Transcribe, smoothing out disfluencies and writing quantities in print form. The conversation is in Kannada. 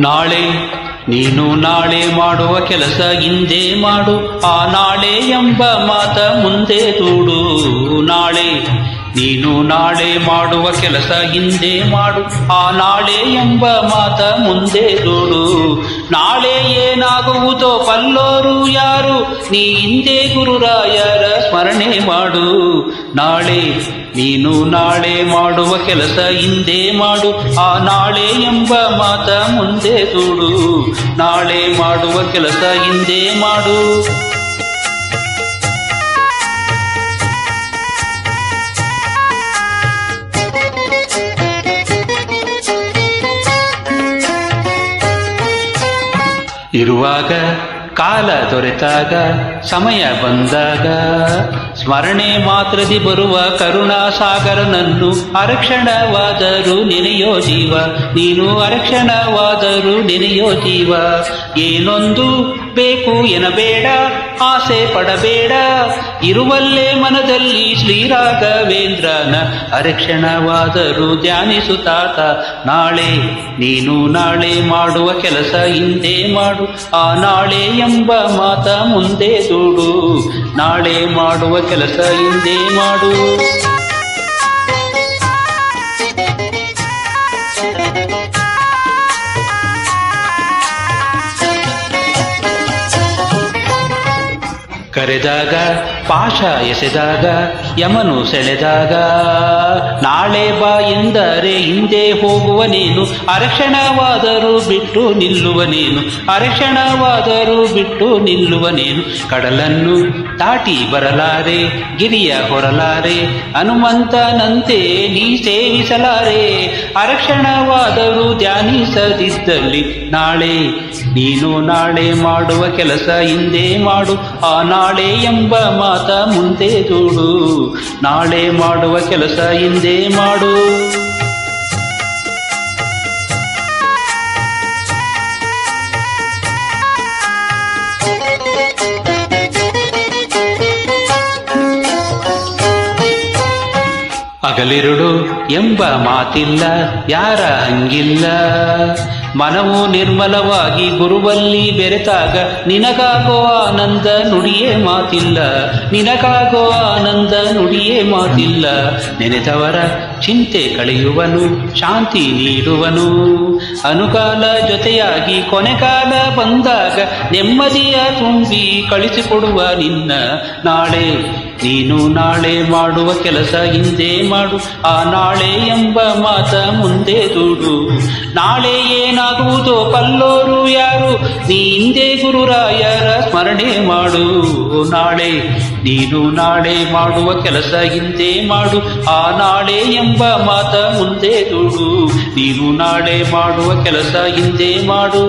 ನಾಳೆ ನೀನು ನಾಳೆ ಮಾಡುವ ಕೆಲಸ ಇಂದೇ ಮಾಡು, ಆ ನಾಳೆ ಎಂಬ ಮಾತ ಮುಂದೆ ದೂಡು. ನಾಳೆ ನೀನು ನಾಳೆ ಮಾಡುವ ಕೆಲಸ ಇಂದೇ ಮಾಡು, ಆ ನಾಳೆ ಎಂಬ ಮಾತ ಮುಂದೆ ದೂಡು. ನಾಳೆ ಏನಾಗುವುದೋ ಬಲ್ಲೋರು ಯಾರು, ನೀ ಇಂದೇ ಗುರುರಾಯರ ಸ್ಮರಣೆ ಮಾಡು. ನಾಳೆ ನೀನು ನಾಳೆ ಮಾಡುವ ಕೆಲಸ ಇಂದೇ ಮಾಡು, ಆ ನಾಳೆ ಎಂಬ ಮಾತ ಮುಂದೆ ದೂಡು. ನಾಳೆ ಮಾಡುವ ಕೆಲಸ ಇಂದೇ ಮಾಡು. ಇರುವಾಗ ಕಾಲ ದೊರೆತಾಗ ಸಮಯ ಬಂದಾಗ ಸ್ಮರಣೆ ಮಾತ್ರದಿ ಬರುವ ಕರುಣಾಸಾಗರನನ್ನು ಅರಕ್ಷಣವಾದರೂ ನೆನೆಯೋ ಜೀವ, ನೀನು ಅರಕ್ಷಣವಾದರೂ ನೆನೆಯೋ ಜೀವ. ಏನೊಂದು ಬೇಕು ಎನಬೇಡ, ಆಸೆ ಪಡಬೇಡ, ಇರುವಲ್ಲೇ ಮನದಲ್ಲಿ ಶ್ರೀರಾಘವೇಂದ್ರನ ಅರಕ್ಷಣವಾದರೂ ಧ್ಯಾನಿಸುತ್ತಾತ. ನಾಳೆ ನೀನು ನಾಳೆ ಮಾಡುವ ಕೆಲಸ ಇಂದೇ ಮಾಡು, ಆ ನಾಳೆ ಎಂಬ ಮಾತ ಮುಂದೆ ದೂಡು. ನಾಳೆ ಮಾಡುವ ಕೆಲಸ ಇಂದೇ ಮಾಡು. ಕರೆದಾಗ ಪಾಶ ಎಸೆದಾಗ ಯಮನು ಸೆಳೆದಾಗ ನಾಳೆ ಬಾ ಎಂದರೆ ಹಿಂದೆ ಹೋಗುವನೇನು, ಅರಕ್ಷಣವಾದರೂ ಬಿಟ್ಟು ನಿಲ್ಲುವನೇನು, ಅರಕ್ಷಣವಾದರೂ ಬಿಟ್ಟು ನಿಲ್ಲುವನೇನು. ಕಡಲನ್ನು ದಾಟಿ ಬರಲಾರೆ, ಗಿರಿಯ ಹೊರಲಾರೆ, ಹನುಮಂತನಂತೆ ನೀ ಸೇವಿಸಲಾರೆ. ಅರಕ್ಷಣವಾದರೂ ಧ್ಯಾನಿಸದಿದ್ದಲ್ಲಿ ನಾಳೆ ನೀನು ನಾಳೆ ಮಾಡುವ ಕೆಲಸ ಹಿಂದೆ ಮಾಡು, ಆ ನಾಳೆ ಎಂಬ ಮಾತ ಮುಂದೆ ದೂಡು. ನಾಳೆ ಮಾಡುವ ಕೆಲಸ ಹಿಂದೆ ಮಾಡು. ಹಗಲಿರುಳು ಎಂಬ ಮಾತಿಲ್ಲ, ಯಾರ ಹಂಗಿಲ್ಲ. ಮನವು ನಿರ್ಮಲವಾಗಿ ಗುರುವಲ್ಲಿ ಬೆರೆತಾಗ ನಿನಗಾಗೋ ಆನಂದ ನುಡಿಯೇ ಮಾತಿಲ್ಲ, ನಿನಗಾಗೋ ಆನಂದ ನುಡಿಯೇ ಮಾತಿಲ್ಲ. ನೆನೆದವರ ಚಿಂತೆ ಕಳೆಯುವನು, ಶಾಂತಿ ನೀಡುವನು. ಅನುಕಾಲ ಜೊತೆಯಾಗಿ ಕೊನೆಕಾಲ ಬಂದಾಗ ನೆಮ್ಮದಿಯ ತುಂಬಿ ಕಳಿಸಿಕೊಡುವ ನಿನ್ನ. ನಾಳೆ ನೀನು ನಾಳೆ ಮಾಡುವ ಕೆಲಸ ಹಿಂದೆ ಮಾಡು, ಆ ನಾಳೆ ಎಂಬ ಮಾತ ಮುಂದೆ ದೂಡು. ನಾಳೆ ಏನಾಗುವುದೋ ಬಲ್ಲೋರು ಯಾರು, ನೀ ಹಿಂದೆ ಗುರುರಾಯರ ಸ್ಮರಣೆ ಮಾಡು. ನಾಳೆ ನೀನು ನಾಳೆ ಮಾಡುವ ಕೆಲಸ ಹಿಂದೆ ಮಾಡು, ಆ ನಾಳೆ ಎಂಬ ಮಾತ ಮುಂದೆ ದೂಡು. ನೀನು ನಾಳೆ ಮಾಡುವ ಕೆಲಸ ಹಿಂದೆ ಮಾಡು.